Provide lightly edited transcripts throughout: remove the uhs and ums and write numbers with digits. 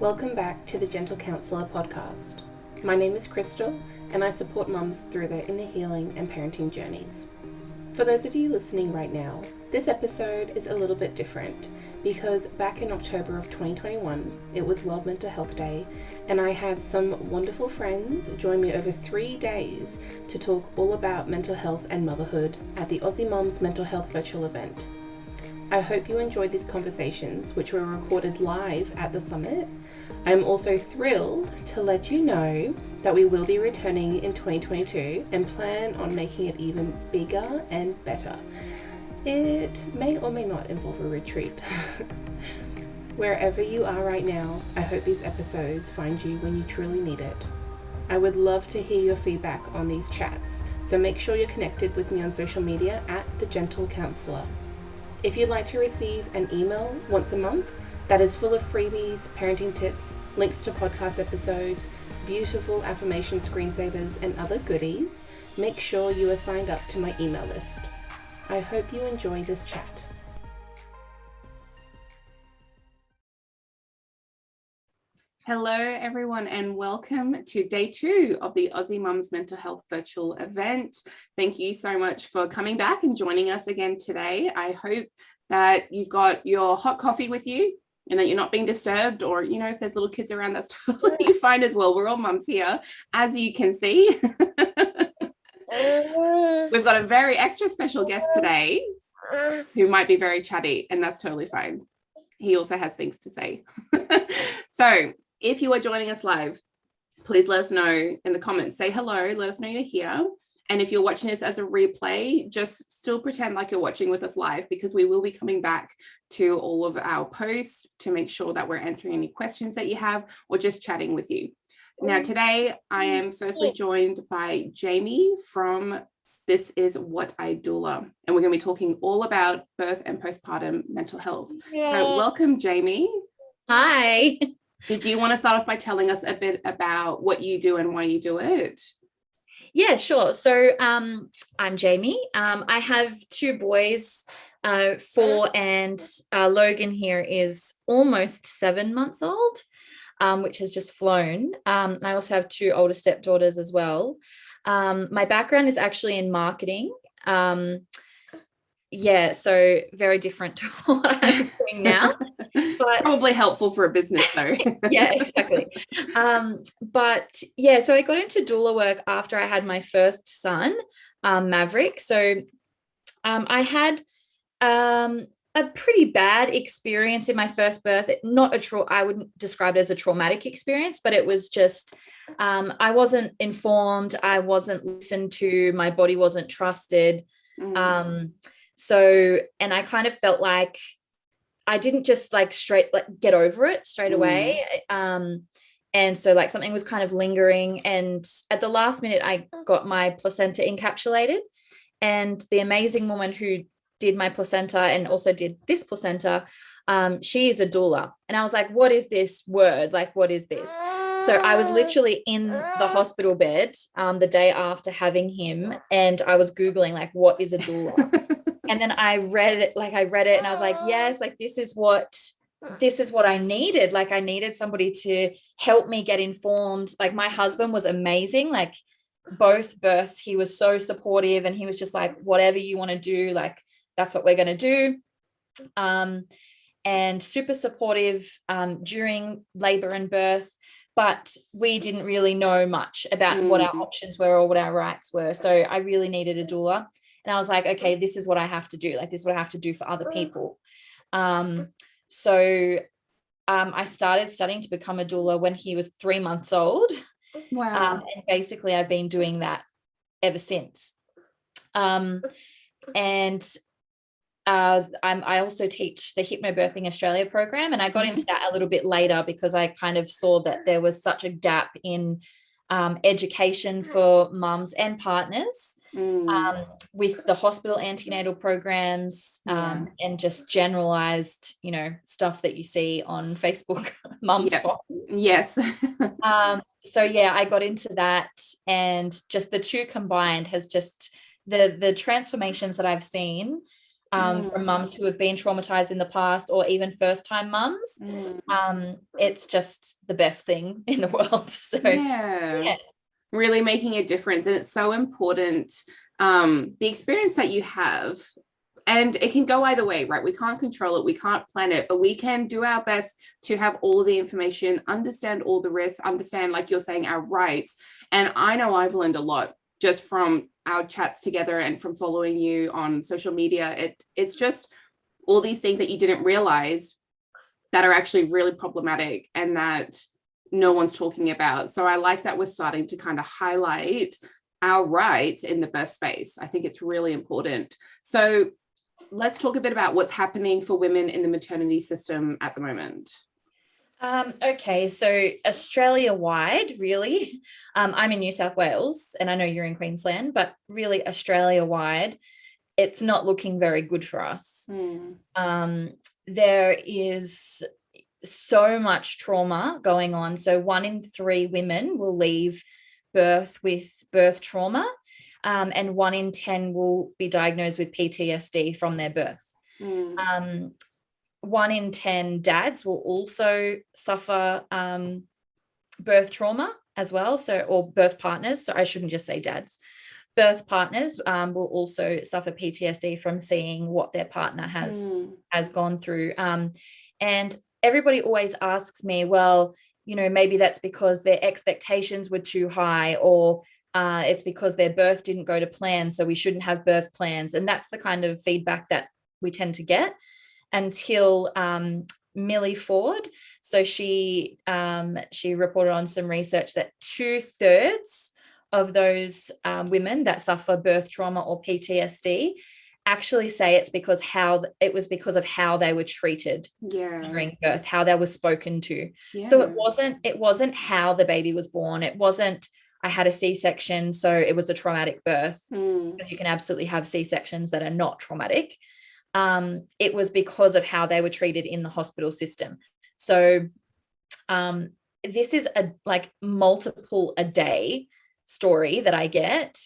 Welcome back to the Gentle Counsellor podcast. My name is Crystal and I support mums through their inner healing and parenting journeys. For those of you listening right now, this episode is a little bit different because back in October of 2021, it was World Mental Health Day and I had some wonderful friends join me over 3 days to talk all about mental health and motherhood at the Aussie Mums Mental Health virtual event. I hope you enjoyed these conversations, which were recorded live at the summit. I'm also thrilled to let you know that we will be returning in 2022 and plan on making it even bigger and better. It may or may not involve a retreat. Wherever you are right now, I hope these episodes find you when you truly need it. I would love to hear your feedback on these chats, so make sure you're connected with me on social media at The Gentle Counsellor. If you'd like to receive an email once a month that is full of freebies, parenting tips, links to podcast episodes, beautiful affirmation screensavers, and other goodies, make sure you are signed up to my email list. I hope you enjoy this chat. Hello everyone and welcome to day 2 of the Aussie Mums Mental Health virtual event. Thank you so much for coming back and joining us again today. I hope that you've got your hot coffee with you and that you're not being disturbed, or if there's little kids around, that's totally fine as well. We're all mums here, as you can see. We've got a very extra special guest today who might be very chatty, and that's totally fine. He also has things to say. So if you are joining us live, please let us know in the comments. Say hello, let us know you're here. And if you're watching this as a replay, just still pretend like you're watching with us live, because we will be coming back to all of our posts to make sure that we're answering any questions that you have or just chatting with you. Now, today I am firstly joined by Jamie from This Is What I Doula, and we're going to be talking all about birth and postpartum mental health. So welcome, Jamie. Hi. Did you want to start off by telling us a bit about what you do and why you do it? Yeah, sure. So I'm Jamie. I have 2 boys, 4 and Logan here is almost 7 months old, which has just flown. I also have 2 older stepdaughters as well. My background is actually in marketing. Yeah, so very different to what I'm doing now. But probably helpful for a business though. Yeah, exactly. But yeah, so I got into doula work after I had my first son, Maverick. So I had a pretty bad experience in my first birth. I wouldn't describe it as a traumatic experience, but it was just I wasn't informed, I wasn't listened to, my body wasn't trusted. So, and I kind of felt like I didn't just get over it straight away. And so something was kind of lingering, and at the last minute I got my placenta encapsulated, and the amazing woman who did my placenta and also did this placenta, she is a doula. And I was like, what is this word? What is this? So I was literally in the hospital bed the day after having him, and I was Googling what is a doula? And then I read it and I was like, yes, this is what I needed. I needed somebody to help me get informed. My husband was amazing. Both births, he was so supportive, and he was just whatever you want to do, that's what we're going to do. And super supportive during labor and birth, but we didn't really know much about what our options were or what our rights were. So I really needed a doula. And I was like, okay, this is what I have to do. This is what I have to do for other people. So I started studying to become a doula when he was 3 months old. Wow. And basically I've been doing that ever since. And I also teach the Hypnobirthing Australia program, and I got into that a little bit later because I kind of saw that there was such a gap in education for mums and partners. With the hospital antenatal programs and just generalized, stuff that you see on Facebook, mums. Yes. So yeah, I got into that, and just the 2 combined has just the transformations that I've seen from mums who have been traumatized in the past, or even first-time mums. It's just the best thing in the world. So yeah, really making a difference. And it's so important, the experience that you have. And it can go either way, right? We can't control it, we can't plan it, but we can do our best to have all the information, understand all the risks, understand, like you're saying, our rights. And I know I've learned a lot just from our chats together and from following you on social media. It's just all these things that you didn't realize that are actually really problematic and that no one's talking about. So I like that we're starting to kind of highlight our rights in the birth space. I think it's really important. So let's talk a bit about what's happening for women in the maternity system at the moment. Okay, so Australia-wide, really, I'm in New South Wales and I know you're in Queensland, but really Australia-wide, it's not looking very good for us. There is so much trauma going on. So 1 in 3 women will leave birth with birth trauma, and 1 in 10 will be diagnosed with PTSD from their birth. 1 in 10 dads will also suffer birth trauma as well, or birth partners. So I shouldn't just say dads. Birth partners will also suffer PTSD from seeing what their partner has gone through. And everybody always asks me, well, maybe that's because their expectations were too high, or it's because their birth didn't go to plan, so we shouldn't have birth plans. And that's the kind of feedback that we tend to get until Millie Ford. So she reported on some research that 2/3 of those women that suffer birth trauma or PTSD actually say it's because of how they were treated during birth, how they were spoken to. So it wasn't how the baby was born. It wasn't, I had a C-section, so it was a traumatic birth, because you can absolutely have C-sections that are not traumatic. It was because of how they were treated in the hospital system. So this is a multiple a day story that I get.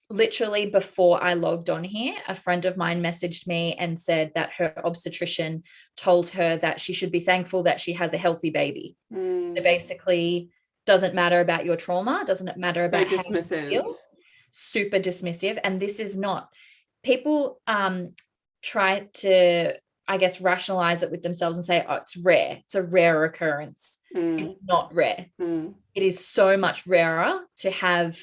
Literally before I logged on here, a friend of mine messaged me and said that her obstetrician told her that she should be thankful that she has a healthy baby. So basically, doesn't matter about your trauma, doesn't matter about how you feel. Super dismissive. And this is not, people try to, I guess, rationalize it with themselves and say, oh, it's rare. It's a rare occurrence. It's not rare. It is so much rarer to have,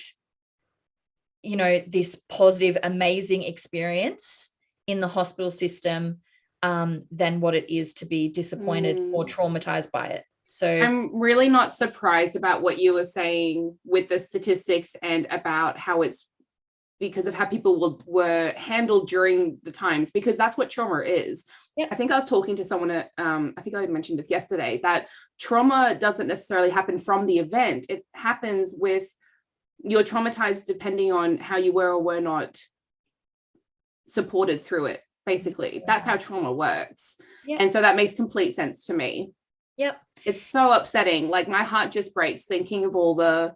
this positive, amazing experience in the hospital system than what it is to be disappointed or traumatized by it. So I'm really not surprised about what you were saying with the statistics and about how it's because of how people were handled during the times, because that's what trauma is. I think I was talking to someone, I think I mentioned this yesterday, that trauma doesn't necessarily happen from the event. It happens with, you're traumatized depending on how you were or were not supported through it. Basically, that's how trauma works. And so that makes complete sense to me. It's so upsetting. Like, my heart just breaks thinking of all the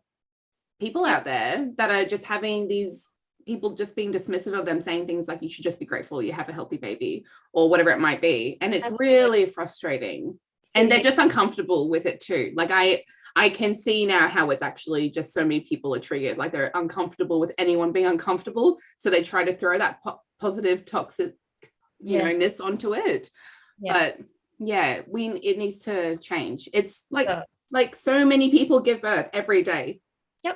people out there that are just having these people just being dismissive of them, saying things like, you should just be grateful you have a healthy baby, or whatever it might be. And it's really frustrating. And they're just uncomfortable with it too. Like, I can see now how it's actually just so many people are triggered. Like, they're uncomfortable with anyone being uncomfortable. So they try to throw that positive toxic, ness onto it. But it needs to change. It's like so many people give birth every day.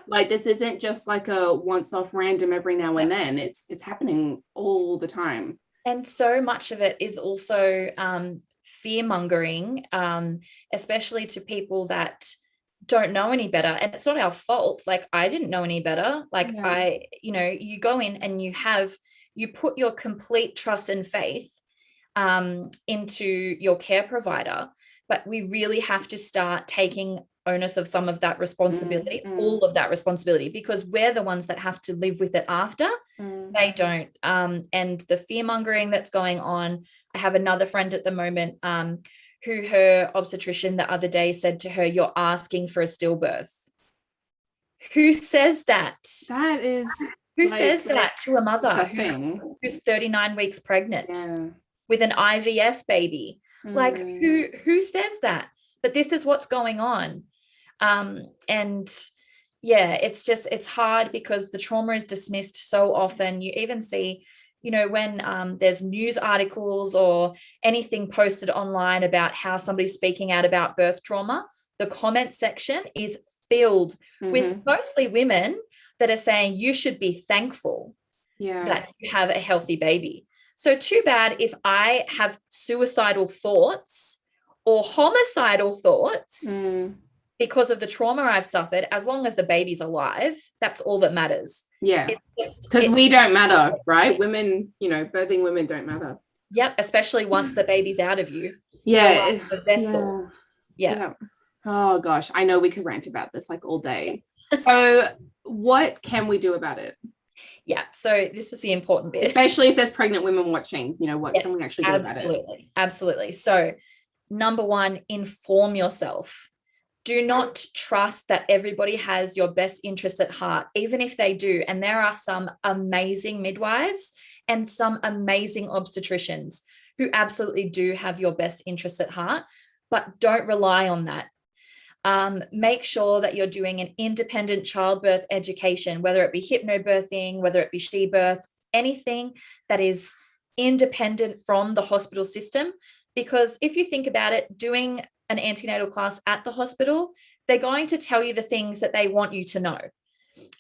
Like, this isn't just like a once off random every now and then. It's happening all the time. And so much of it is also fear mongering, especially to people that don't know any better. And it's not our fault. Like, I didn't know any better. Like, you go in and you put your complete trust and faith into your care provider, but we really have to start taking onus of some of that responsibility, all of that responsibility, because we're the ones that have to live with it after. They don't. And the fear mongering that's going on. I have another friend at the moment who her obstetrician the other day said to her, "You're asking for a stillbirth." Who says that? That is Who says that to a mother who's 39 weeks pregnant with an IVF baby? Like who says that? But this is what's going on. And yeah, it's hard because the trauma is dismissed so often. You even see, when there's news articles or anything posted online about how somebody's speaking out about birth trauma, the comment section is filled with mostly women that are saying you should be thankful that you have a healthy baby. So too bad if I have suicidal thoughts or homicidal thoughts because of the trauma I've suffered. As long as the baby's alive, that's all that matters. Yeah, because we don't matter, right? Women, birthing women don't matter. Yep, especially once the baby's out of you. Yeah, the vessel. Yeah. Oh gosh, I know we could rant about this like all day. So what can we do about it? Yeah, so this is the important bit. Especially if there's pregnant women watching, what can we actually do about it? Absolutely. So number one, inform yourself. Do not trust that everybody has your best interest at heart, even if they do. And there are some amazing midwives and some amazing obstetricians who absolutely do have your best interest at heart, but don't rely on that. Make sure that you're doing an independent childbirth education, whether it be hypnobirthing, whether it be she birth, anything that is independent from the hospital system. Because if you think about it, doing an antenatal class at the hospital, they're going to tell you the things that they want you to know.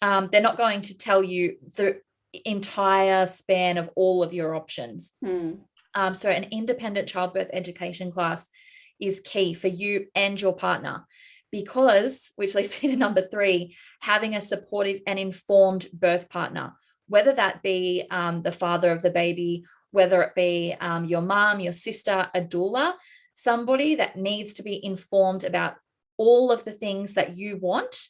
They're not going to tell you the entire span of all of your options. So an independent childbirth education class is key for you and your partner, because, which leads me to number 3, having a supportive and informed birth partner, whether that be the father of the baby, whether it be your mom, your sister, a doula, somebody that needs to be informed about all of the things that you want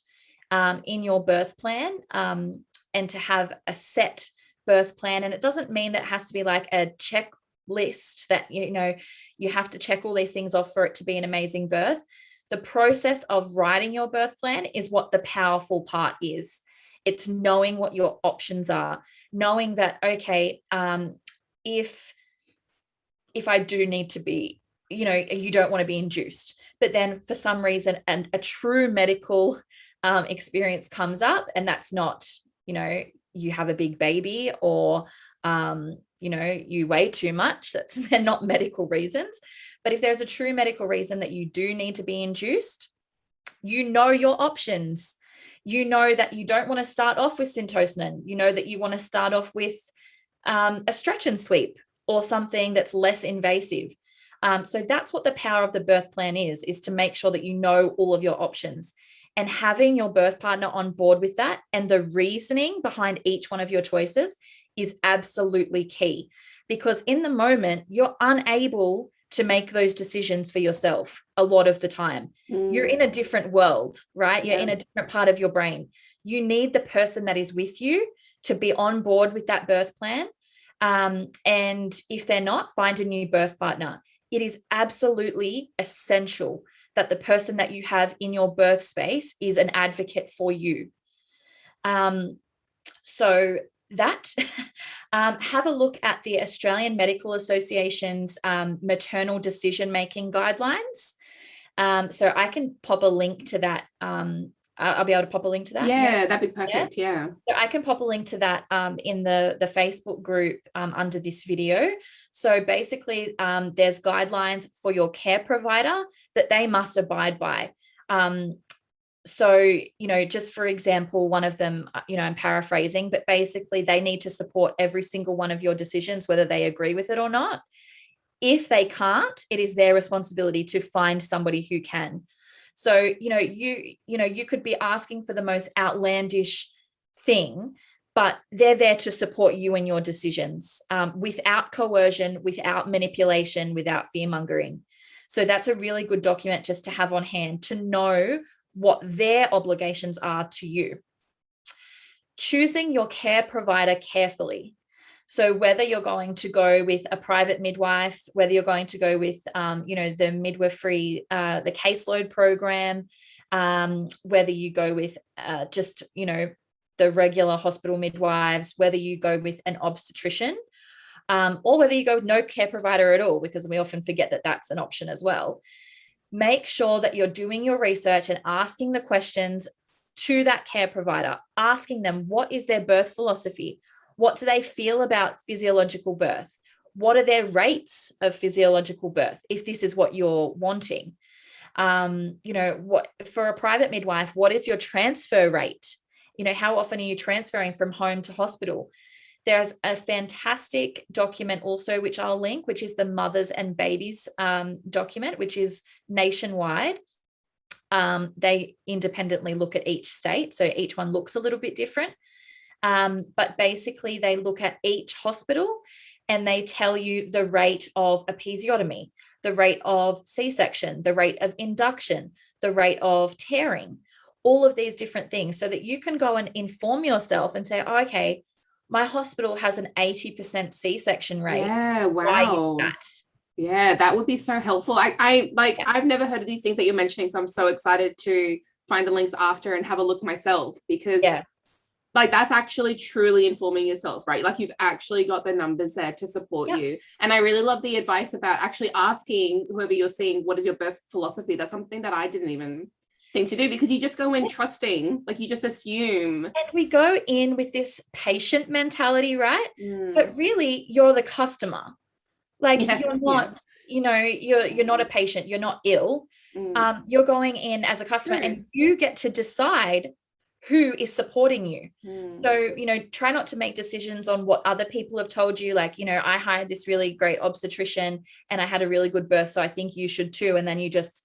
in your birth plan, and to have a set birth plan. And it doesn't mean that it has to be like a checklist that, you have to check all these things off for it to be an amazing birth. The process of writing your birth plan is what the powerful part is. It's knowing what your options are, knowing that, okay, if I do need to be, you don't want to be induced, but then for some reason and a true medical experience comes up, and that's not, you have a big baby or, you weigh too much. They're not medical reasons. But if there's a true medical reason that you do need to be induced, your options. That you don't want to start off with syntocinon. That you want to start off with a stretch and sweep or something that's less invasive. So that's what the power of the birth plan is to make sure that you know all of your options, and having your birth partner on board with that and the reasoning behind each one of your choices is absolutely key, because in the moment you're unable to make those decisions for yourself a lot of the time. You're in a different world, right? You're in a different part of your brain. You need the person that is with you to be on board with that birth plan. And if they're not, find a new birth partner. It is absolutely essential that the person that you have in your birth space is an advocate for you. So that have a look at the Australian Medical Association's maternal decision-making guidelines. So I can pop a link to that. I'll be able to pop a link to that. Yeah, that'd be perfect. Yeah. So I can pop a link to that in the Facebook group under this video. So basically, there's guidelines for your care provider that they must abide by. So, just for example, one of them, I'm paraphrasing, but basically they need to support every single one of your decisions, whether they agree with it or not. If they can't, it is their responsibility to find somebody who can. So, you could be asking for the most outlandish thing, but they're there to support you in your decisions without coercion, without manipulation, without fear-mongering. So that's a really good document just to have on hand to know what their obligations are to you. Choosing your care provider carefully. So whether you're going to go with a private midwife, whether you're going to go with, the midwifery, the caseload program, whether you go with just, the regular hospital midwives, whether you go with an obstetrician, or whether you go with no care provider at all, because we often forget that that's an option as well. Make sure that you're doing your research and asking the questions to that care provider, asking them what is their birth philosophy? What do they feel about physiological birth? What are their rates of physiological birth, if this is what you're wanting? What for a private midwife, what is your transfer rate? How often are you transferring from home to hospital? There's a fantastic document also, which I'll link, which is the Mothers and Babies document, which is nationwide. They independently look at each state, so each one looks a little bit different. But basically they look at each hospital and they tell you the rate of episiotomy, the rate of C-section, the rate of induction, the rate of tearing, all of these different things, so that you can go and inform yourself and say, oh, okay, my hospital has an 80% C-section rate. Yeah, wow. Why is that? Yeah, that would be so helpful. I've never heard of these things that you're mentioning, so I'm so excited to find the links after and have a look myself, because that's actually truly informing yourself, right? Like, you've actually got the numbers there to support you. And I really love the advice about actually asking whoever you're seeing, what is your birth philosophy? That's something that I didn't even think to do, because you just go in trusting, like you just assume. And we go in with this patient mentality, right? But really you're the customer. Like, you're not, you're not a patient, you're not ill. You're going in as a customer, and you get to decide who is supporting you. So, try not to make decisions on what other people have told you. Like, I hired this really great obstetrician and I had a really good birth, so I think you should too. And then you just,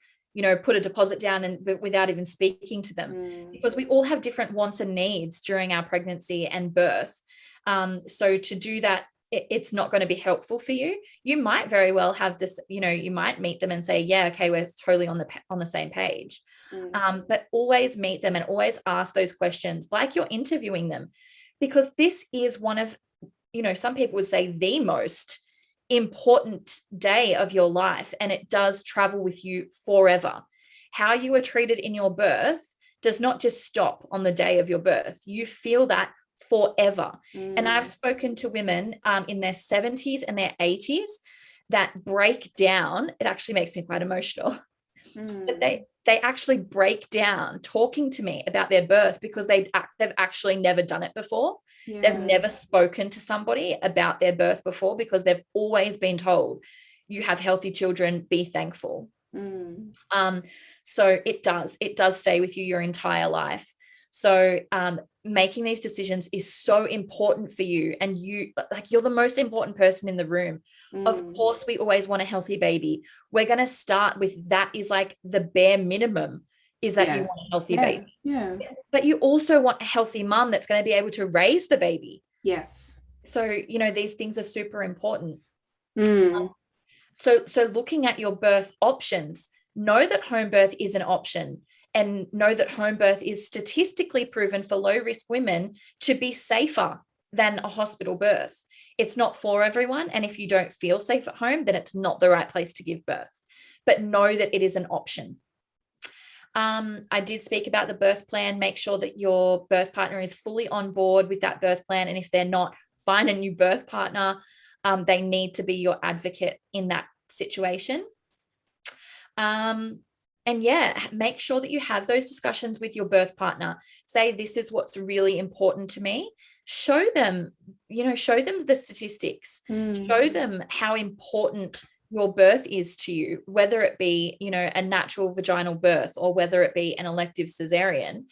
put a deposit down and without even speaking to them, because we all have different wants and needs during our pregnancy and birth. So to do that, it's not going to be helpful for you. You might very well have this, you might meet them and say, yeah, okay, we're totally on the same page. But always meet them and always ask those questions like you're interviewing them, because this is one of, some people would say the most important day of your life, and it does travel with you forever. How you are treated in your birth does not just stop on the day of your birth. You feel that forever. And I've spoken to women in their 70s and their 80s that break down. It actually makes me quite emotional. But they actually break down talking to me about their birth, because they've actually never done it before. They've never spoken to somebody about their birth before, because they've always been told, you have healthy children, be thankful. So it does stay with you your entire life. So making these decisions is so important for you, and you're the most important person in the room. Of course, we always want a healthy baby. We're going to start with that is like the bare minimum, is that you want a healthy baby. But you also want a healthy mum that's going to be able to raise the baby. Yes. So, these things are super important. So looking at your birth options, know that home birth is an option, and know that home birth is statistically proven for low risk women to be safer than a hospital birth. It's not for everyone. And if you don't feel safe at home, then it's not the right place to give birth. But know that it is an option. I did speak about the birth plan. Make sure that your birth partner is fully on board with that birth plan. And if they're not, find a new birth partner. They need to be your advocate in that situation. And make sure that you have those discussions with your birth partner. Say, this is what's really important to me. Show them the statistics. Show them how important your birth is to you, whether it be, a natural vaginal birth or whether it be an elective cesarean.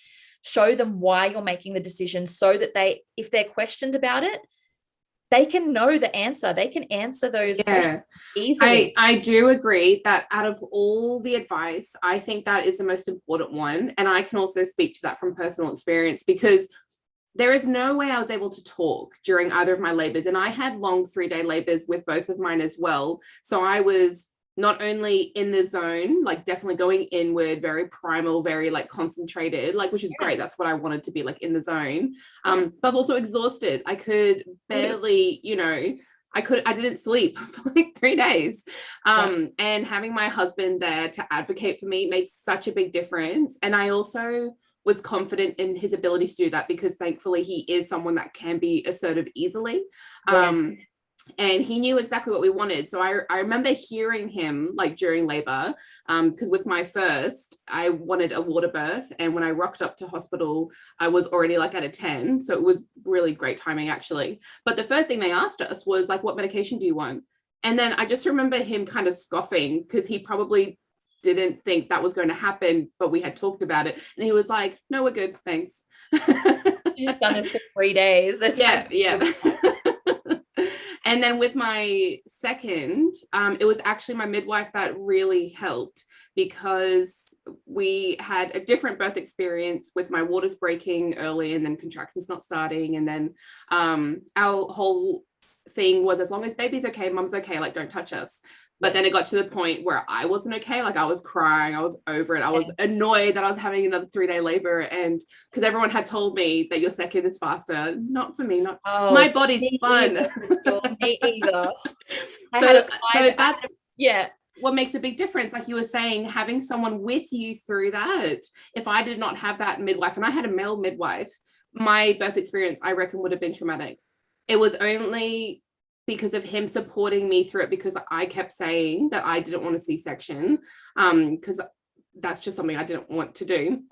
Show them why you're making the decision, so that if they're questioned about it, they can know the answer. They can answer those questions easily. I do agree that out of all the advice, I think that is the most important one. And I can also speak to that from personal experience, because there is no way I was able to talk during either of my labors. And I had long 3-day labors with both of mine as well. So I was not only in the zone, like definitely going inward, very primal, very like concentrated, like, which is great. That's what I wanted to be, like, in the zone. But I was also exhausted. I could barely, I didn't sleep for like 3 days. And having my husband there to advocate for me makes such a big difference. And I also was confident in his ability to do that, because thankfully he is someone that can be assertive easily. Yes. And he knew exactly what we wanted. So I remember hearing him like during labor, because with my first, I wanted a water birth. And when I rocked up to hospital, I was already like at a 10. So it was really great timing, actually. But the first thing they asked us was like, what medication do you want? And then I just remember him kind of scoffing, because he probably didn't think that was going to happen, but we had talked about it. And he was like, no, we're good. Thanks. You've done this for 3 days. That's yeah. And then with my second, it was actually my midwife that really helped, because we had a different birth experience with my waters breaking early and then contractions not starting. And then our whole thing was, as long as baby's okay, mum's okay, like don't touch us. But then it got to the point where I wasn't okay. Like I was crying. I was over it. I was annoyed that I was having another 3-day labor. And because everyone had told me that your second is faster. Not for me. Not my body's fun. Me either. So that's what makes a big difference. Like you were saying, having someone with you through that. If I did not have that midwife, and I had a male midwife, my birth experience, I reckon, would have been traumatic. It was only because of him supporting me through it, because I kept saying that I didn't want a C-section, because that's just something I didn't want to do.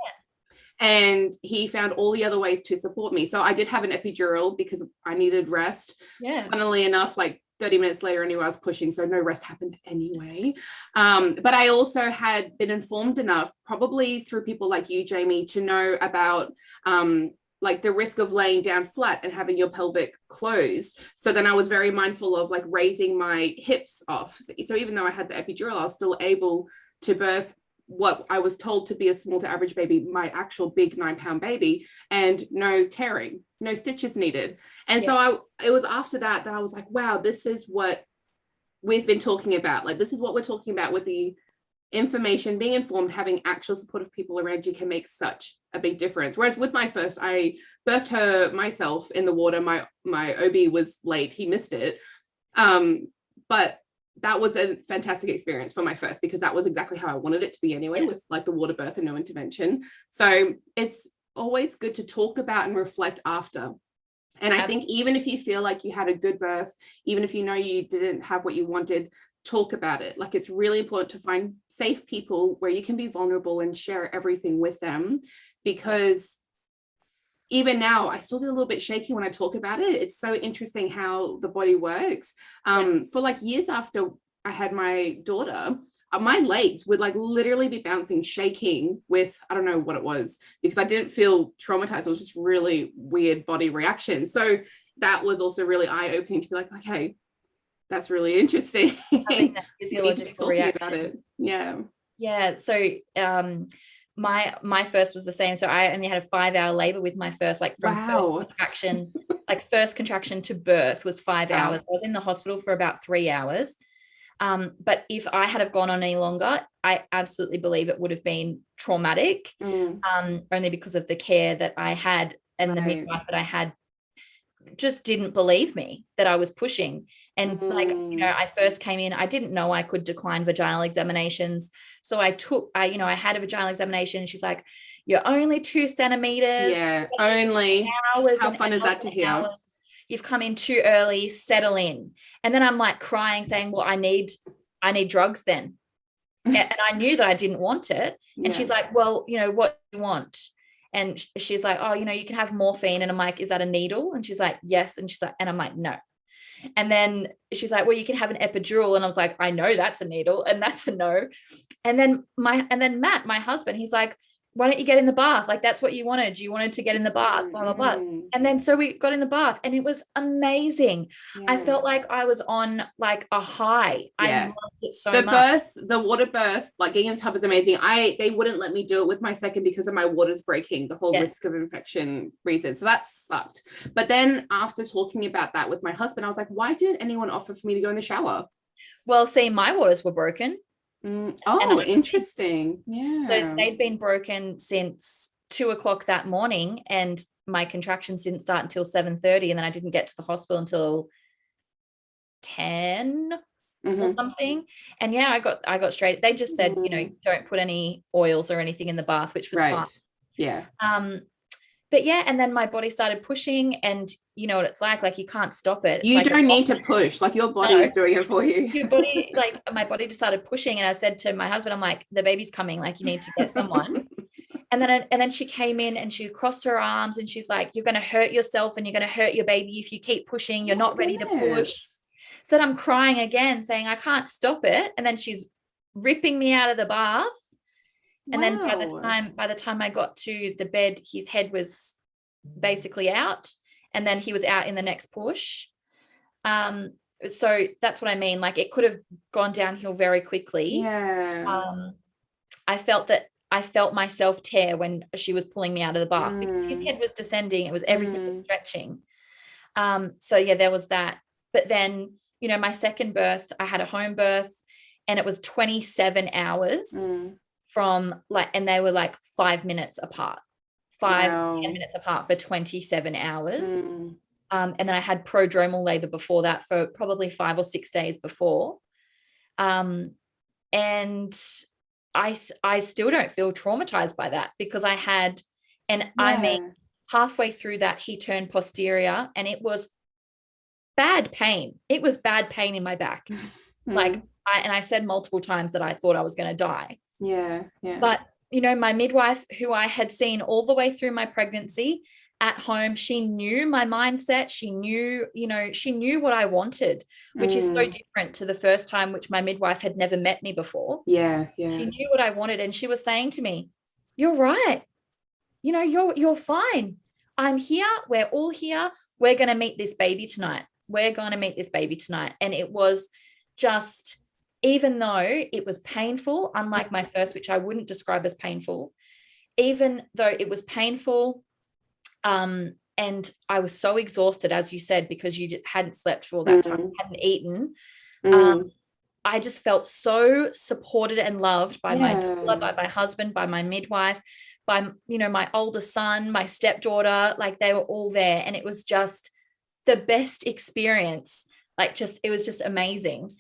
And he found all the other ways to support me. So I did have an epidural because I needed rest. Funnily enough, like 30 minutes later anyway, I was pushing, so no rest happened anyway. But I also had been informed enough, probably through people like you, Jamie, to know about like the risk of laying down flat and having your pelvic closed. So then I was very mindful of like raising my hips off. So even though I had the epidural, I was still able to birth what I was told to be a small to average baby, my actual big 9-pound baby, and no tearing, no stitches needed. And so it was after that I was like, wow, this is what we've been talking about. Like, this is what we're talking about with the information, being informed, having actual supportive people around you can make such a big difference. Whereas with my first, I birthed her myself in the water. My OB was late, he missed it, but that was a fantastic experience for my first, because that was exactly how I wanted it to be anyway, with like the water birth and no intervention. So it's always good to talk about and reflect after. And I think even if you feel like you had a good birth, even if you know you didn't have what you wanted, talk about it. Like, it's really important to find safe people where you can be vulnerable and share everything with them, because even now I still get a little bit shaky when I talk about it. It's so interesting how the body works. For like years after I had my daughter, my legs would like literally be bouncing, shaking with, I don't know what it was, because I didn't feel traumatized. It was just really weird body reaction. So that was also really eye-opening to be like, okay, that's really interesting. Having that physiological reaction. About it. Yeah. So my first was the same. So I only had a 5-hour labor with my first, like from first contraction, like first contraction to birth was 5 hours. I was in the hospital for about 3 hours. But if I had have gone on any longer, I absolutely believe it would have been traumatic, only because of the care that I had, and the midwife that I had just didn't believe me that I was pushing. And like, you know, I first came in, I didn't know I could decline vaginal examinations. So I had a vaginal examination. She's like, you're only 2 centimeters. Yeah, only. How fun is that to hear? You've come in too early, settle in. And then I'm like crying, saying, well, I need drugs then. And I knew that I didn't want it. And she's like, well, you know, what do you want? And she's like, oh, you know, you can have morphine. And I'm like, is that a needle? And she's like, yes. And she's like, and I'm like, no. And then she's like, well, you can have an epidural. And I was like, I know that's a needle, and that's a no. And then Matt, my husband, he's like, why don't you get in the bath? Like, that's what you wanted. You wanted to get in the bath, blah, blah, blah. And then so we got in the bath, and it was amazing. I felt like I was on like a high. I loved it so much. The water birth, like getting in the tub is amazing. They wouldn't let me do it with my second because of my waters breaking, the whole risk of infection reason. So that sucked. But then after talking about that with my husband, I was like, why didn't anyone offer for me to go in the shower? Well, see, my waters were broken. Interesting. So they'd been broken since 2:00 that morning, and my contractions didn't start until 7:30, and then I didn't get to the hospital until 10 or something. And I got straight. They just said, you know, don't put any oils or anything in the bath, which was fine. Yeah. But yeah, and then my body started pushing, and you know what it's like you can't stop it. It's you like don't need to push, like your body is doing it for you. Your body, like my body just started pushing, and I said to my husband, I'm like, the baby's coming, like you need to get someone. And then she came in and she crossed her arms and she's like, you're going to hurt yourself and you're going to hurt your baby if you keep pushing. You're not ready to push. So then I'm crying again, saying I can't stop it. And then she's ripping me out of the bath. And then by the time I got to the bed, his head was basically out, and then he was out in the next push. So that's what I mean. Like it could have gone downhill very quickly. Yeah. I felt myself tear when she was pulling me out of the bath because his head was descending. It was everything was stretching. So yeah, there was that. But then, you know, my second birth, I had a home birth, and it was 27 hours from like, and they were like 5 minutes apart, 10 minutes apart for 27 hours. And then I had prodromal labor before that for probably 5 or 6 days before. And I still don't feel traumatized by that because I had, I mean, halfway through that, he turned posterior, and it was bad pain. It was bad pain in my back. Like I said multiple times that I thought I was going to die. Yeah. But, you know, my midwife, who I had seen all the way through my pregnancy at home, she knew my mindset. She knew, you know, she knew what I wanted, which is so different to the first time, which my midwife had never met me before. Yeah. She knew what I wanted, and she was saying to me, you're right. You know, you're fine. I'm here. We're all here. We're going to meet this baby tonight. And it was just, even though it was painful, unlike my first, which I wouldn't describe as painful, even though it was painful, and I was so exhausted, as you said, because you just hadn't slept for all that time, hadn't eaten. I just felt so supported and loved by my doula, by my husband, by my midwife, by, you know, my older son, my stepdaughter, like they were all there. And it was just the best experience. Like it was just amazing.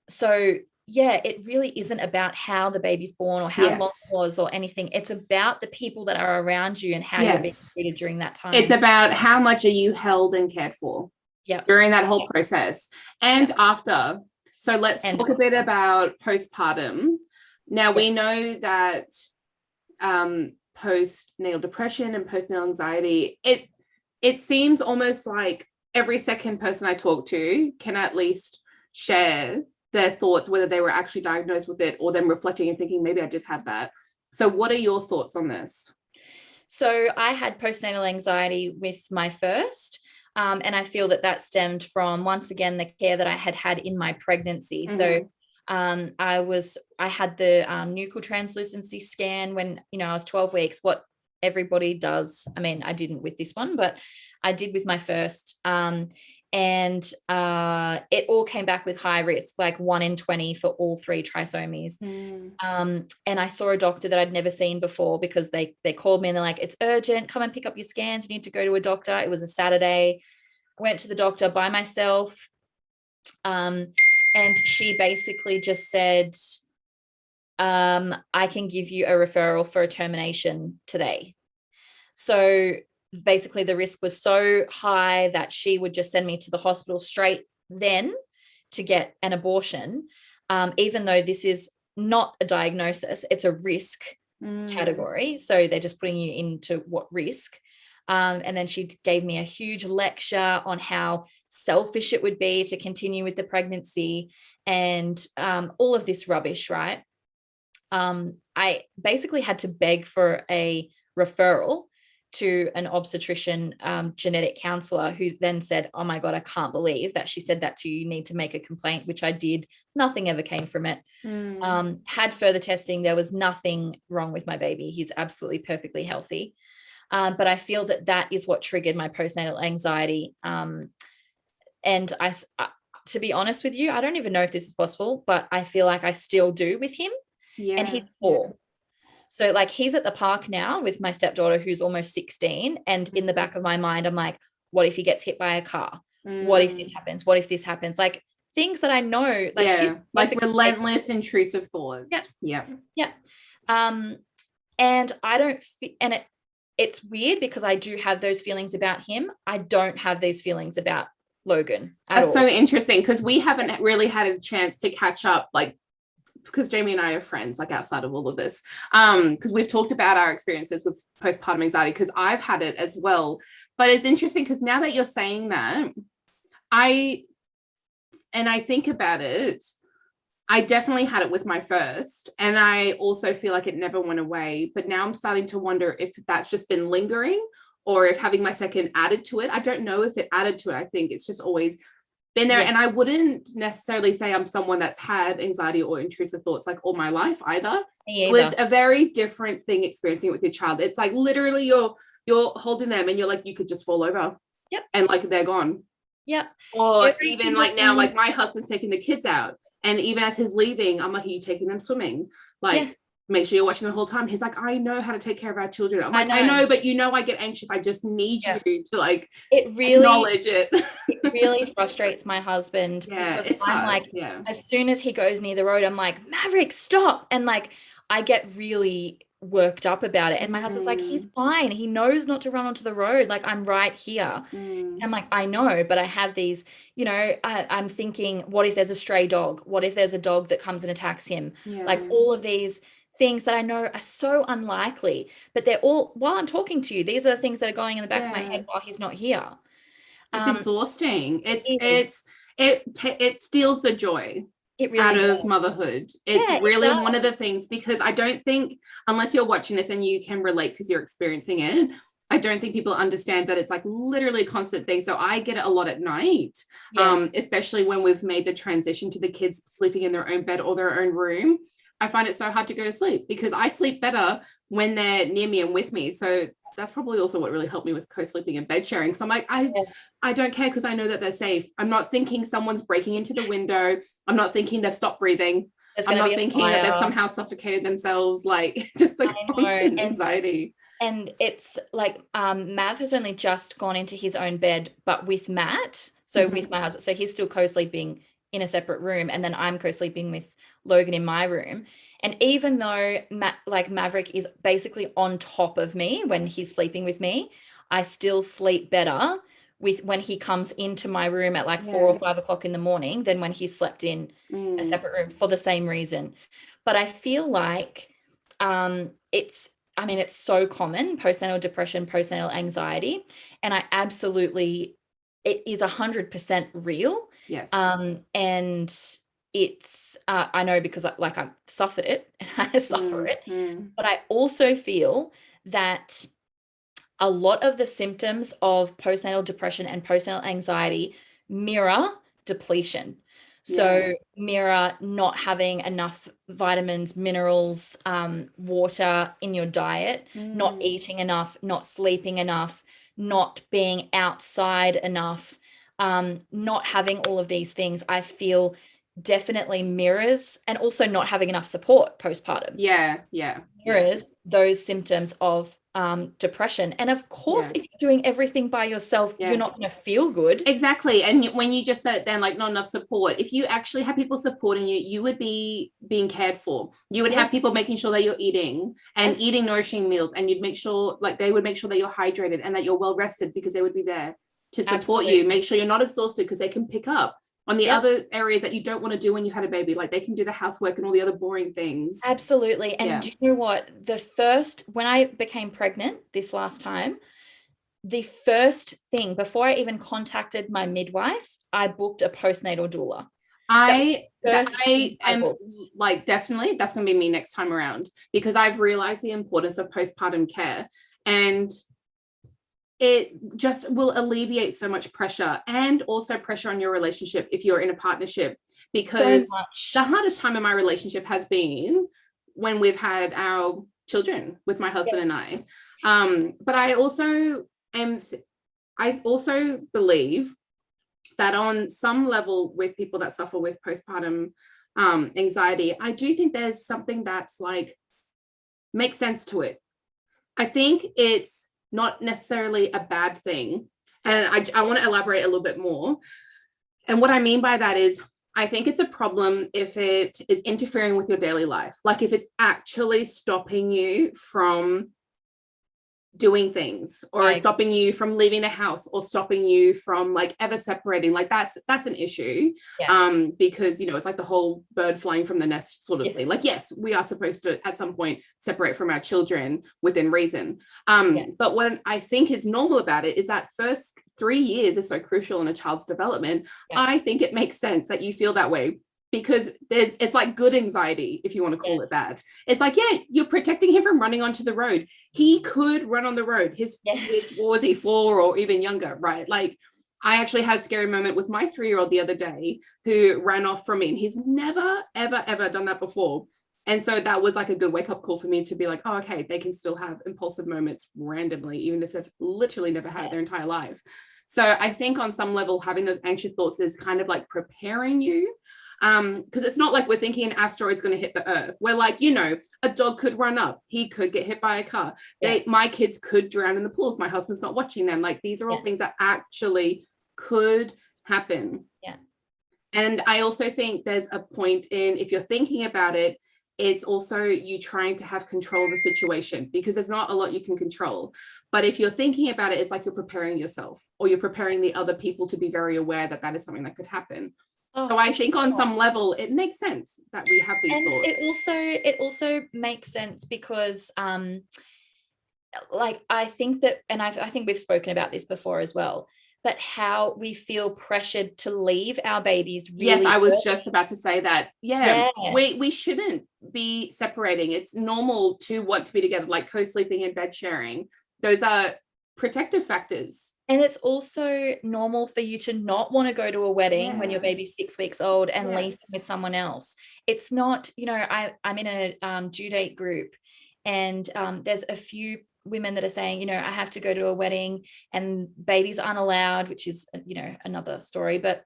So yeah, it really isn't about how the baby's born or how long it was or anything. It's about the people that are around you and how you're being treated during that time. It's about how much are you held and cared for during that whole process and after. So let's talk a bit about postpartum. Now we know that postnatal depression and postnatal anxiety, it seems almost like every second person I talk to can at least share their thoughts, whether they were actually diagnosed with it or them reflecting and thinking, maybe I did have that. So what are your thoughts on this? So I had postnatal anxiety with my first, and I feel that stemmed from, once again, the care that I had in my pregnancy. So I had the nuchal translucency scan when, you know, I was 12 weeks, what everybody does. I mean, I didn't with this one, but I did with my first. And it all came back with high risk, like 1 in 20 for all 3 trisomies. And I saw a doctor that I'd never seen before because they called me and they're like, it's urgent, come and pick up your scans, you need to go to a doctor. It was a Saturday. I went to the doctor by myself, and she basically just said, I can give you a referral for a termination today. So basically the risk was so high that she would just send me to the hospital straight then to get an abortion, even though this is not a diagnosis, it's a risk category. So they're just putting you into what risk. And then she gave me a huge lecture on how selfish it would be to continue with the pregnancy and all of this rubbish, right? I basically had to beg for a referral to an obstetrician, genetic counselor, who then said, oh my God, I can't believe that she said that to you. You need to make a complaint, which I did. Nothing ever came from it. Had further testing. There was nothing wrong with my baby. He's absolutely perfectly healthy. But I feel that is what triggered my postnatal anxiety. And to be honest with you, I don't even know if this is possible, but I feel like I still do with him. And he's 4. So like he's at the park now with my stepdaughter who's almost 16. And in the back of my mind, I'm like, what if he gets hit by a car? What if this happens? What if this happens? Like things that I know, like she's like relentless, intrusive thoughts. Yeah. And I don't and it's weird because I do have those feelings about him. I don't have these feelings about Logan at all. That's so interesting, because we haven't really had a chance to catch up, like, because Jamie and I are friends, like, outside of all of this, because we've talked about our experiences with postpartum anxiety, because I've had it as well. But it's interesting because now that you're saying that, I think about it, I definitely had it with my first, and I also feel like it never went away. But now I'm starting to wonder if that's just been lingering, or if having my second added to it. I don't know if it added to it. I think it's just always been there. Yeah. And I wouldn't necessarily say I'm someone that's had anxiety or intrusive thoughts like all my life either. It was a very different thing experiencing it with your child. It's like literally you're holding them and you're like, you could just fall over. Yep. And like they're gone. Yep. Or even like now, like my husband's taking the kids out, and even as he's leaving, I'm like, are you taking them swimming? Like, make sure you're watching the whole time. He's like, I know how to take care of our children. I'm like, I know, but I get anxious. I just need you to like acknowledge it. It really frustrates my husband. Yeah, because it's I'm hard. like, as soon as he goes near the road, I'm like, Maverick, stop. And like, I get really worked up about it. And my husband's like, he's fine. He knows not to run onto the road. Like, I'm right here. I'm like, I know, but I have these, I'm thinking, what if there's a stray dog? What if there's a dog that comes and attacks him? Like all of these things that I know are so unlikely, but they're all, while I'm talking to you, these are the things that are going in the back of my head while he's not here. It's exhausting. It steals the joy out of motherhood. It's really one of the things, because I don't think, unless you're watching this and you can relate because you're experiencing it, I don't think people understand that it's like literally a constant thing. So I get it a lot at night, especially when we've made the transition to the kids sleeping in their own bed or their own room. I find it so hard to go to sleep because I sleep better when they're near me and with me. So that's probably also what really helped me with co-sleeping and bed sharing. So I'm like, I don't care, because I know that they're safe. I'm not thinking someone's breaking into the window. I'm not thinking they've stopped breathing. I'm not thinking that they've somehow suffocated themselves. Like, just the constant anxiety. And it's like, Mav has only just gone into his own bed, but with Matt, so with my husband. So he's still co-sleeping in a separate room, and then I'm co-sleeping with Logan in my room. And even though Maverick is basically on top of me when he's sleeping with me, I still sleep better when he comes into my room at like 4 or 5 o'clock in the morning than when he slept in a separate room, for the same reason. But I feel like it's so common, postnatal depression, postnatal anxiety, and it is 100% real. Yes. And it's I know, because I've suffered it and I suffer it, but I also feel that a lot of the symptoms of postnatal depression and postnatal anxiety mirror depletion. So mirror not having enough vitamins, minerals, water in your diet, not eating enough, not sleeping enough, not being outside enough, not having all of these things, I feel definitely mirrors, and also not having enough support postpartum. Mirrors those symptoms of depression. And of course, if you're doing everything by yourself, you're not going to feel good. Exactly. And when you just said it then, like, not enough support, if you actually have people supporting you, you would be being cared for. You would have people making sure that you're eating and eating nourishing meals, and you'd make sure, like, they would make sure that you're hydrated and that you're well rested, because they would be there to support you. Make sure you're not exhausted, because they can pick up on the other areas that you don't want to do when you had a baby. Like, they can do the housework and all the other boring things. Absolutely. And you know what? When I became pregnant this last time, the first thing, before I even contacted my midwife, I booked a postnatal doula. I am like, definitely that's going to be me next time around, because I've realized the importance of postpartum care, and it just will alleviate so much pressure, and also pressure on your relationship if you're in a partnership, because the hardest time in my relationship has been when we've had our children with my husband and I. But I also believe that on some level, with people that suffer with postpartum anxiety, I do think there's something that's like makes sense to it. I think it's not necessarily a bad thing. And I want to elaborate a little bit more. And what I mean by that is, I think it's a problem if it is interfering with your daily life. Like if it's actually stopping you from doing things, or stopping you from leaving the house, or stopping you from like ever separating, like that's an issue. Because it's like the whole bird flying from the nest sort of thing. Like, yes, we are supposed to at some point separate from our children within reason, but what I think is normal about it is that first 3 years is so crucial in a child's development. I think it makes sense that you feel that way, because it's like good anxiety, if you want to call it that. It's like, yeah, you're protecting him from running onto the road. He could run on the road. His what was he, 4 or even younger, right? Like, I actually had a scary moment with my 3-year-old the other day who ran off from me, and he's never, ever, ever done that before. And so that was like a good wake-up call for me to be like, oh, okay, they can still have impulsive moments randomly, even if they've literally never had it their entire life. So I think on some level, having those anxious thoughts is kind of like preparing you. Because it's not like we're thinking an asteroid's going to hit the earth. We're like, a dog could run up, he could get hit by a car. My kids could drown in the pool if my husband's not watching them. Like, these are all things that actually could happen. And I also think there's a point in, if you're thinking about it, it's also you trying to have control of the situation, because there's not a lot you can control. But if you're thinking about it, it's like you're preparing yourself, or you're preparing the other people to be very aware that that is something that could happen. So I think on some level it makes sense that we have these thoughts. It also makes sense because like I think that, and I think we've spoken about this before as well, but how we feel pressured to leave our babies really Yes, I was just about to say that. We shouldn't be separating. It's normal to want to be together, like co-sleeping and bed sharing. Those are protective factors. And it's also normal for you to not want to go to a wedding when your baby's 6 weeks old and leave with someone else. It's not, I'm in a due date group, and there's a few women that are saying, I have to go to a wedding and babies aren't allowed, which is, another story, but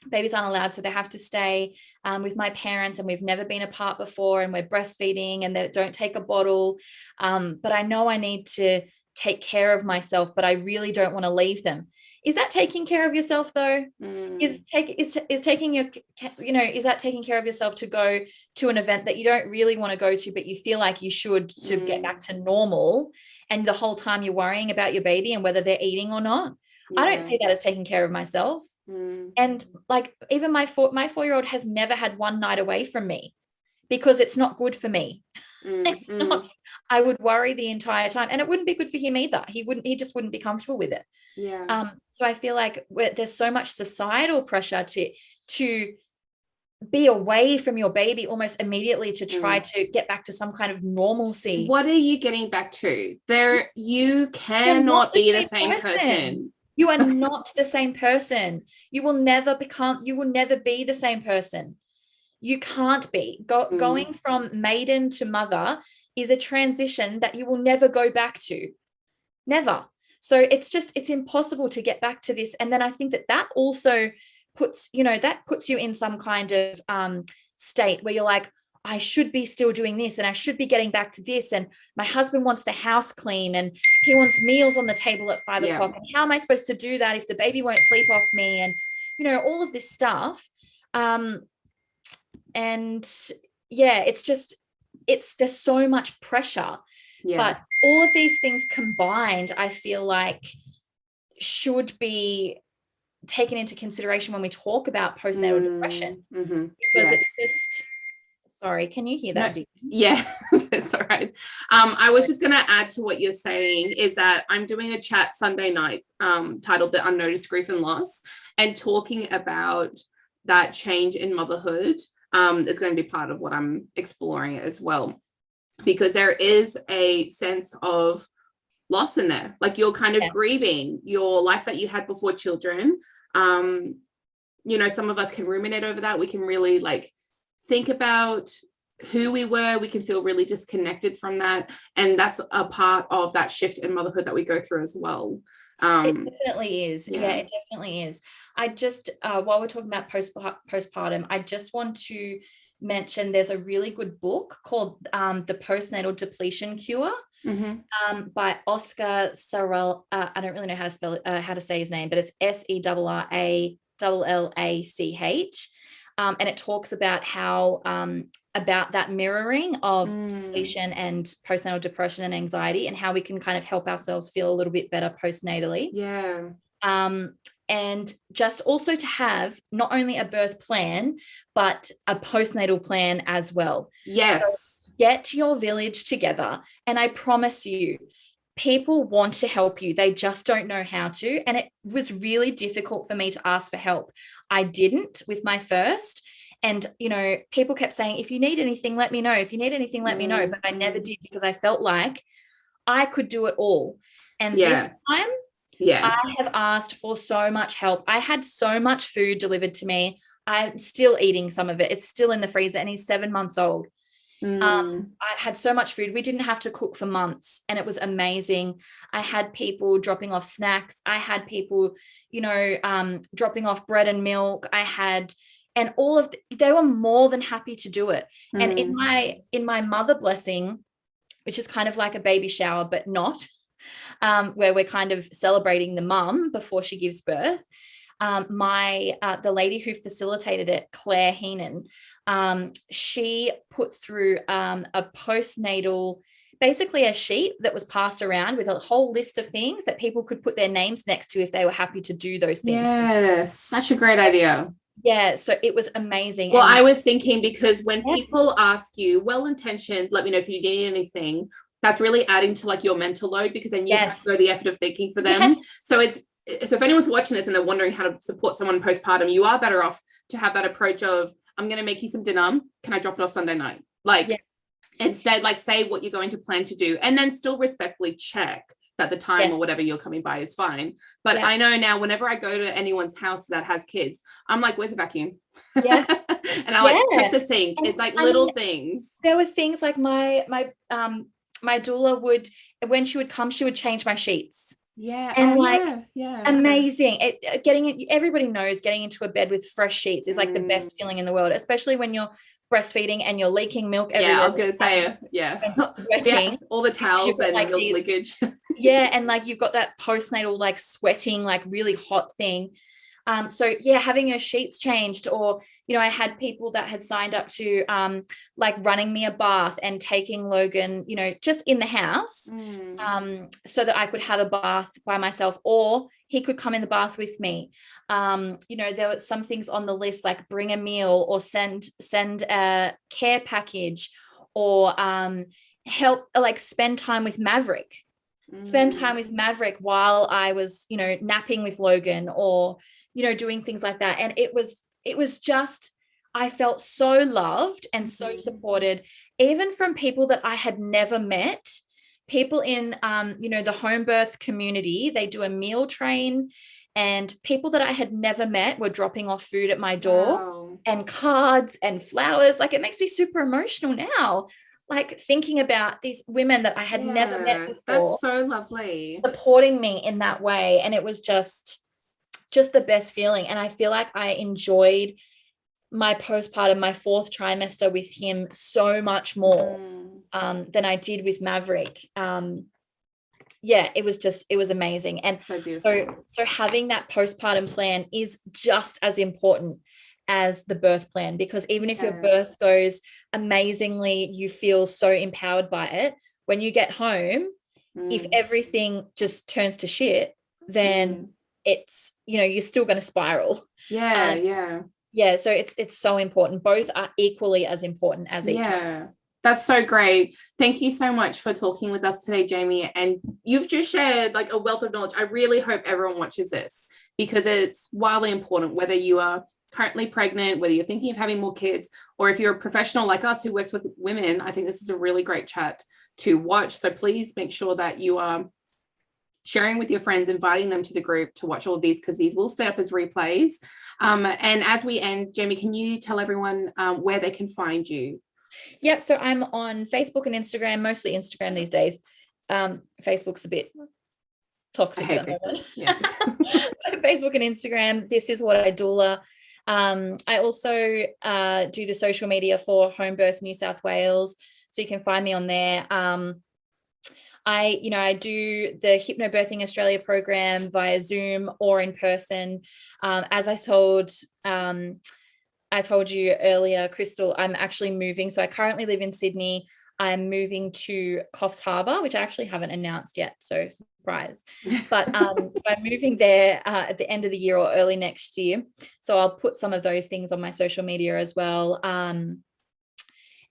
babies aren't allowed. So they have to stay with my parents, and we've never been apart before, and we're breastfeeding, and they don't take a bottle. But I know I need to take care of myself, but I really don't want to leave them. Is that taking care of yourself though? Is taking your, is that taking care of yourself to go to an event that you don't really want to go to, but you feel like you should to get back to normal, and the whole time you're worrying about your baby and whether they're eating or not? I don't see that as taking care of myself. And like, even my 4-year-old has never had one night away from me, because it's not good for me. It's not. I would worry the entire time, and it wouldn't be good for him either. He just wouldn't be comfortable with it. So I feel like there's so much societal pressure to be away from your baby almost immediately, to try to get back to some kind of normalcy. What are you getting back to? You cannot be the same person. You are not the same person. You will never be the same person. You can't be. Going from maiden to mother is a transition that you will never go back to. Never. So it's impossible to get back to this. And then I think that also puts you in some kind of state where you're like, I should be still doing this, and I should be getting back to this, and my husband wants the house clean, and he wants meals on the table at 5 o'clock. And how am I supposed to do that if the baby won't sleep off me? And all of this stuff. And there's so much pressure, but all of these things combined, I feel like should be taken into consideration when we talk about postnatal depression, because it's just, sorry, can you hear that? No, that's all right. I was just going to add to what you're saying, is that I'm doing a chat Sunday night titled The Unnoticed Grief and Loss, and talking about that change in motherhood is going to be part of what I'm exploring as well, because there is a sense of loss in there. Like, you're kind of grieving your life that you had before children. Some of us can ruminate over that. We can really like think about who we were. We can feel really disconnected from that, and that's a part of that shift in motherhood that we go through as well. It definitely is. It definitely is. I just while we're talking about postpartum, I just want to mention there's a really good book called The Postnatal Depletion Cure, by Oscar Sarel. I don't really know how to spell it, how to say his name, but it's SERRALLACH. And it talks about how about that mirroring of depletion and postnatal depression and anxiety, and how we can kind of help ourselves feel a little bit better postnatally. Yeah. And just also to have not only a birth plan, but a postnatal plan as well. Yes. So get your village together. And I promise you, people want to help you. They just don't know how to. And it was really difficult for me to ask for help. I didn't with my first. And, people kept saying, if you need anything, let me know. If you need anything, let me know. But I never did, because I felt like I could do it all. And this time, I have asked for so much help. I had so much food delivered to me. I'm still eating some of it. It's still in the freezer, and he's 7 months old. I had so much food. We didn't have to cook for months, and it was amazing. I had people dropping off snacks. I had people, dropping off bread and milk. And they were more than happy to do it. And in my mother blessing, which is kind of like a baby shower, but not, where we're kind of celebrating the mum before she gives birth. The lady who facilitated it, Claire Heenan, she put through a postnatal, basically a sheet that was passed around with a whole list of things that people could put their names next to if they were happy to do those things. Yes, such a great idea. Yeah, so it was amazing. Well, I was thinking, because when people ask you, well-intentioned, let me know if you need anything, that's really adding to like your mental load, because then you have to go the effort of thinking for them. So if anyone's watching this and they're wondering how to support someone postpartum, you are better off to have that approach of, I'm going to make you some dinner. Can I drop it off Sunday night? Instead, like, say what you're going to plan to do, and then still respectfully check that the time or whatever you're coming by is fine. But I know now, whenever I go to anyone's house that has kids, I'm like, where's the vacuum? Yeah. And I like check the sink. And it's like little things. There were things like my doula would, when she would come, she would change my sheets. Yeah. And amazing. Everybody knows getting into a bed with fresh sheets is like the best feeling in the world, especially when you're breastfeeding and you're leaking milk everywhere. Yeah, I was going to say, sweating. All the towels and milk leakage. And like you've got that postnatal like sweating, like really hot thing. So having your sheets changed, or, I had people that had signed up to like running me a bath and taking Logan, just in the house, so that I could have a bath by myself, or he could come in the bath with me. There were some things on the list, like bring a meal, or send a care package, or help, like spend time with Maverick. While I was, napping with Logan, or, doing things like that. And it was just, I felt so loved and so supported, even from people that I had never met. People in, the home birth community, they do a meal train, and people that I had never met were dropping off food at my door, and cards and flowers. Like, it makes me super emotional now, like thinking about these women that I had never met before. That's so lovely. Supporting me in that way. And it was just the best feeling. And I feel like I enjoyed my postpartum, my 4th trimester with him so much more than I did with Maverick. It was amazing. And so having that postpartum plan is just as important as the birth plan, because even if your birth goes amazingly, you feel so empowered by it. When you get home, if everything just turns to shit, then it's, you're still going to spiral. So it's so important. Both are equally as important as each other. That's so great. Thank you so much for talking with us today, Jamie. And you've just shared like a wealth of knowledge. I really hope everyone watches this, because it's wildly important, whether you are currently pregnant, whether you're thinking of having more kids, or if you're a professional like us who works with women. I think this is a really great chat to watch. So please make sure that you are sharing with your friends, inviting them to the group to watch all of these, because these will stay up as replays. And as we end, Jamie, can you tell everyone where they can find you? Yep. So I'm on Facebook and Instagram, mostly Instagram these days. Facebook's a bit toxic. I hate Facebook. Yeah. Facebook and Instagram. This is what I doula. I also do the social media for Home Birth New South Wales, so you can find me on there. I do the Hypnobirthing Australia program via Zoom or in person. As I told I told you earlier, Crystal, I'm actually moving. So I currently live in Sydney. I'm moving to Coffs Harbour, which I actually haven't announced yet. So surprise. But so I'm moving there at the end of the year or early next year. So I'll put some of those things on my social media as well.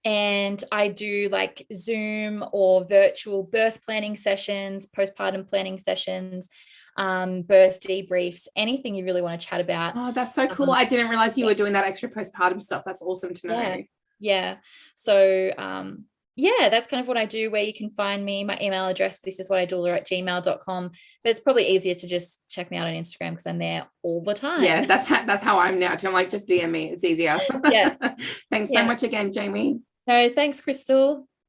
And I do like Zoom or virtual birth planning sessions, postpartum planning sessions, birth debriefs, anything you really want to chat about. Oh, that's so cool. I didn't realize you were doing that extra postpartum stuff. That's awesome to know. Yeah. So yeah, that's kind of what I do. Where you can find me, my email address, thisiswhatidoula@gmail.com. But it's probably easier to just check me out on Instagram because I'm there all the time. Yeah, that's how I'm now too. I'm like, just DM me. It's easier. Yeah. Thanks so much again, Jamie. No, thanks, Crystal.